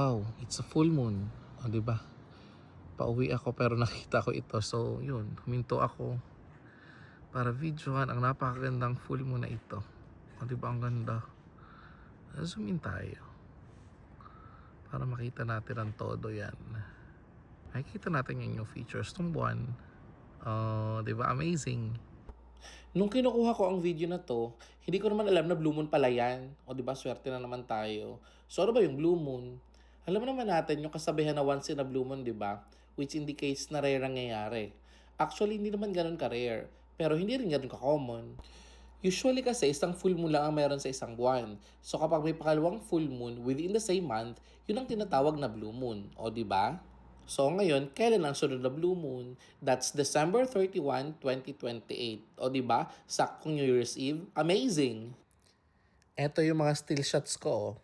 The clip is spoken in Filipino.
Wow, it's a full moon. O, diba? Pauwi ako pero nakita ko ito. So, yun. Huminto ako para videohan ang napakagandang full moon na ito. O, diba? Ang ganda. Zoom in tayo para makita natin ang todo yan. Makikita natin yung features ng buwan. Diba? Amazing. Nung kinukuha ko ang video na to, hindi ko naman alam na blue moon pala yan. O diba, swerte na naman tayo. So ano ba yung blue moon? Alam mo naman natin yung kasabihan na once in a blue moon, diba? Which indicates na rare ang nangyayari. Actually, hindi naman ganun ka-rare. Pero hindi rin ganun ka-common. Usually kasi isang full moon lang ang meron sa isang buwan. So kapag may pakalawang full moon within the same month, yun ang tinatawag na blue moon. O diba? So ngayon, kailan ang sunod na blue moon? That's December 31, 2028. O diba? Saktong New Year's Eve. Amazing! Eto yung mga still shots ko.